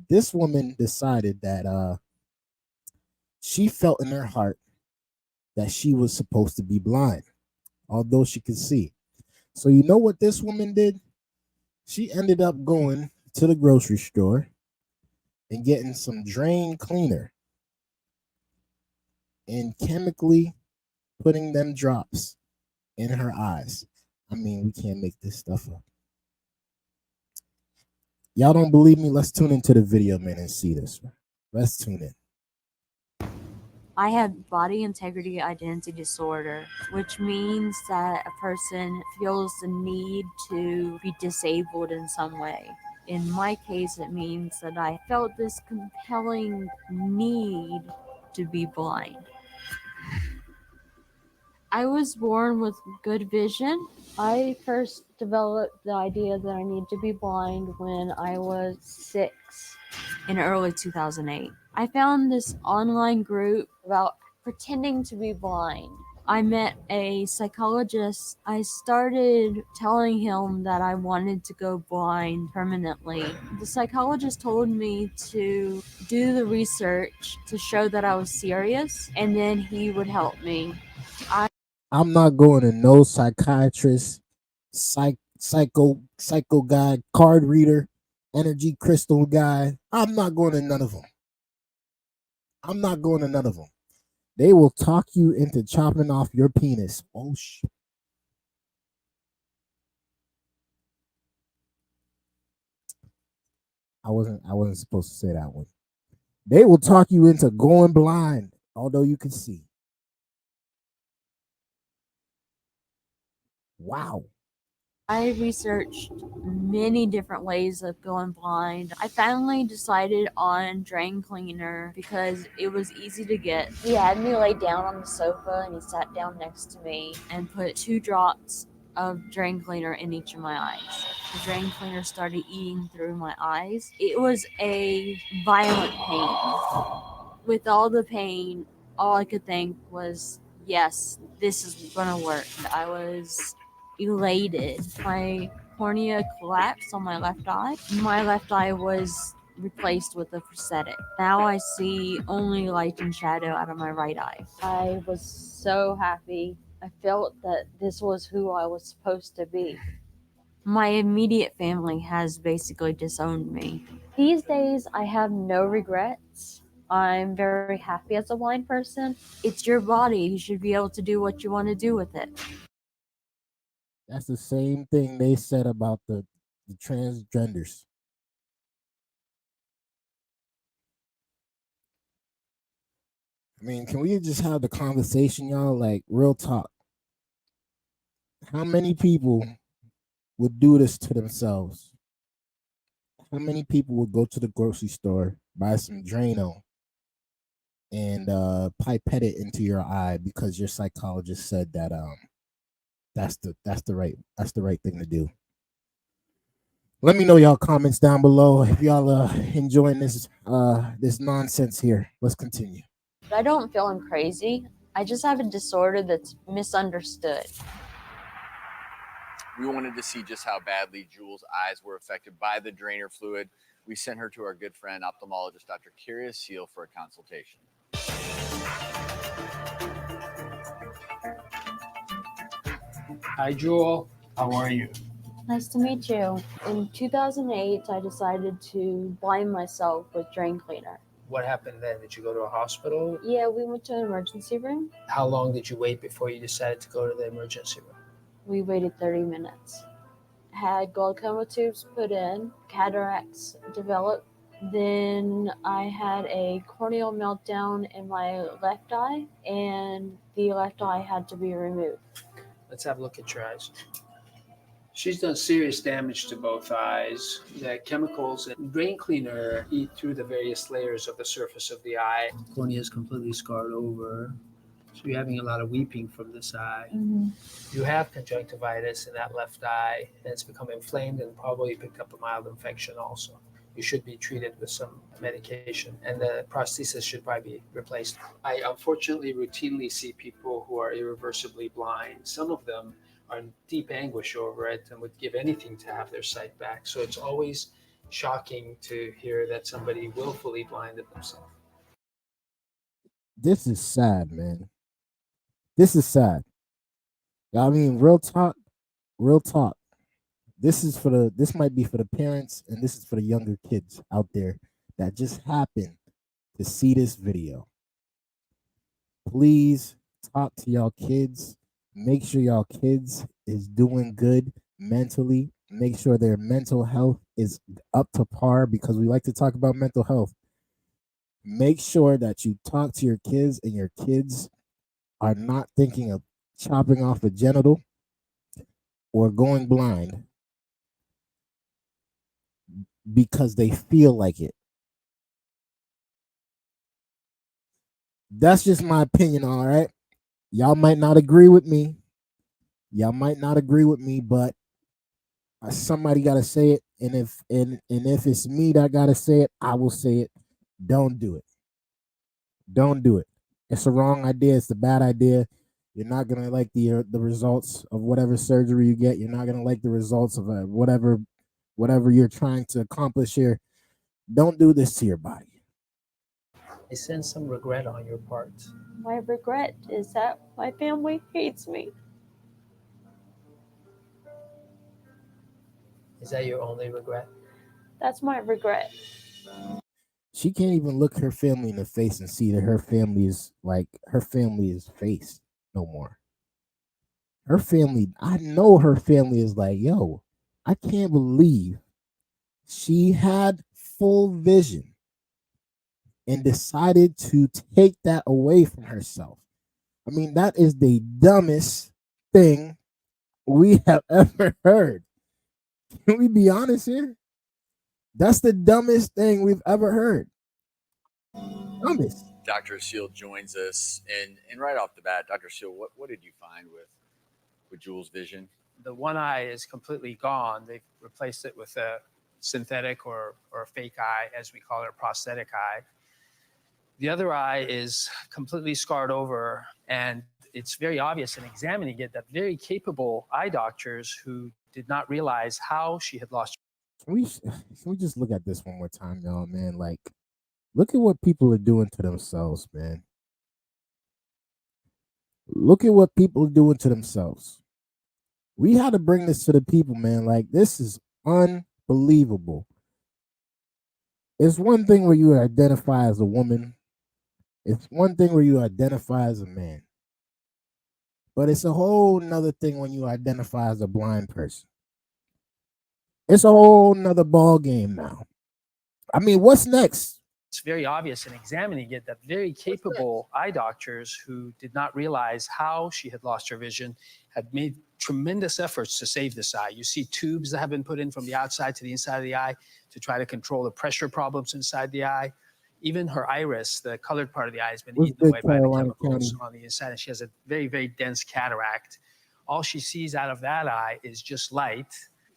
This woman decided that she felt in her heart that she was supposed to be blind, although she could see. So you know what this woman did? She ended up going to the grocery store and getting some drain cleaner and chemically putting them drops in her eyes. I mean, we can't make this stuff up. Y'all don't believe me? Let's tune into the video, man, and see this. Let's tune in. I have body integrity identity disorder, which means that a person feels the need to be disabled in some way. In my case, it means that I felt this compelling need to be blind. I was born with good vision. I first developed the idea that I need to be blind when I was 6 in early 2008. I found this online group about pretending to be blind. I met a psychologist. I started telling him that I wanted to go blind permanently. The psychologist told me to do the research to show that I was serious, and then he would help me. I'm not going to no psychiatrist, psycho guy, card reader, energy crystal guy. I'm not going to none of them. I'm not going to none of them. They will talk you into chopping off your penis. Oh shit. I wasn't supposed to say that one. They will talk you into going blind, although you can see. Wow. I researched many different ways of going blind. I finally decided on drain cleaner because it was easy to get. He had me lay down on the sofa and he sat down next to me and put 2 drops of drain cleaner in each of my eyes. The drain cleaner started eating through my eyes. It was a violent pain. With all the pain, all I could think was, yes, this is gonna work. I was elated. My cornea collapsed on my left eye. My left eye was replaced with a prosthetic. Now I see only light and shadow out of my right eye. I was so happy. I felt that this was who I was supposed to be. My immediate family has basically disowned me. These days, I have no regrets. I'm very happy as a blind person. It's your body. You should be able to do what you want to do with it. That's the same thing they said about the transgenders. I mean, can we just have the conversation, y'all? Like, real talk. How many people would do this to themselves? How many people would go to the grocery store, buy some Drano, and pipette it into your eye because your psychologist said that that's the right thing to do. Let me know y'all comments down below if y'all enjoying this nonsense here. Let's continue. But I don't feel I'm crazy. I just have a disorder that's misunderstood. We wanted to see just how badly Jules' eyes were affected by the drainer fluid. We sent her to our good friend, ophthalmologist Dr. Kyria Seal, for a consultation. Hi, Jewel. How are you? Nice to meet you. In 2008, I decided to blind myself with drain cleaner. What happened then? Did you go to a hospital? Yeah, we went to an emergency room. How long did you wait before you decided to go to the emergency room? We waited 30 minutes. Had glaucoma tubes put in, cataracts developed. Then I had a corneal meltdown in my left eye, and the left eye had to be removed. Let's have a look at your eyes. She's done serious damage to both eyes. The chemicals and drain cleaner eat through the various layers of the surface of the eye. Cornea is completely scarred over. So you're having a lot of weeping from this eye. Mm-hmm. You have conjunctivitis in that left eye, and it's become inflamed and probably picked up a mild infection also. You should be treated with some medication, and the prosthesis should probably be replaced. I unfortunately routinely see people who are irreversibly blind. Some of them are in deep anguish over it and would give anything to have their sight back. So it's always shocking to hear that somebody willfully blinded themselves. This is sad, man. This is sad. I mean, real talk, real talk. This might be for the parents and this is for the younger kids out there that just happen to see this video. Please talk to y'all kids. Make sure y'all kids is doing good mentally. Make sure their mental health is up to par, because we like to talk about mental health. Make sure that you talk to your kids and your kids are not thinking of chopping off a genital or going blind because they feel like it. That's just my opinion, all right? Y'all might not agree with me. But somebody got to say it, and if it's me that got to say it, I will say it. Don't do it. Don't do it. It's a wrong idea. It's a bad idea. You're not gonna like the results of whatever surgery you get. You're not gonna like the results of whatever you're trying to accomplish here. Don't do this to your body. I sense some regret on your part. My regret is that my family hates me. Is that your only regret? That's my regret. She can't even look her family in the face and see that her family is faced no more. Her family, I know her family is like, yo, I can't believe she had full vision and decided to take that away from herself. I mean, that is the dumbest thing we have ever heard. Can we be honest here? That's the dumbest thing we've ever heard. Dumbest. Dr. Seal joins us, and right off the bat, Dr. Seal, what did you find with Jules' vision? The one eye is completely gone. They've replaced it with a synthetic or a fake eye, as we call it, a prosthetic eye. The other eye is completely scarred over, and it's very obvious in examining it that very capable eye doctors who did not realize how she had lost. Can we just look at this one more time, y'all, man? Like, look at what people are doing to themselves, man. Look at what people are doing to themselves. We had to bring this to the people, man. Like, this is unbelievable. It's one thing where you identify as a woman. It's one thing where you identify as a man. But it's a whole nother thing when you identify as a blind person. It's a whole nother ball game now. I mean, what's next? It's very obvious in examining it that very capable eye doctors who did not realize how she had lost her vision had made tremendous efforts to save this eye. You see tubes that have been put in from the outside to the inside of the eye to try to control the pressure problems inside the eye. Even her iris, the colored part of the eye, has been eaten away by the chemicals on the inside, and she has a very, very dense cataract. All she sees out of that eye is just light.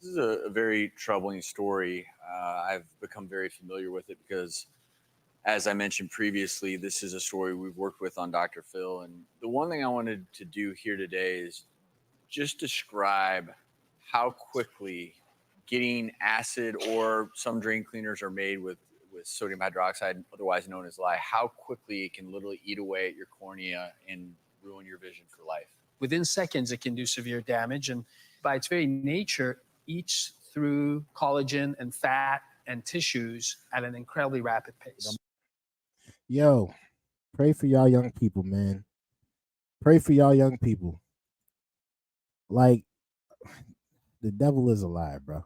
This is a very troubling story. I've become very familiar with it because, as I mentioned previously, this is a story we've worked with on Dr. Phil. And the one thing I wanted to do here today is just describe how quickly getting acid, or some drain cleaners are made with sodium hydroxide, otherwise known as lye, how quickly it can literally eat away at your cornea and ruin your vision for life. Within seconds, it can do severe damage. And by its very nature, eats through collagen and fat and tissues at an incredibly rapid pace. Yo, pray for y'all young people, man. Pray for y'all young people. Like, the devil is a liar, bro.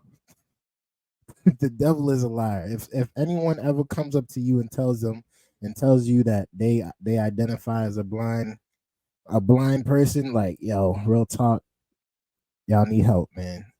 The devil is a liar. If anyone ever comes up to you and tells you that they identify as a blind person, like, yo, real talk, y'all need help, man.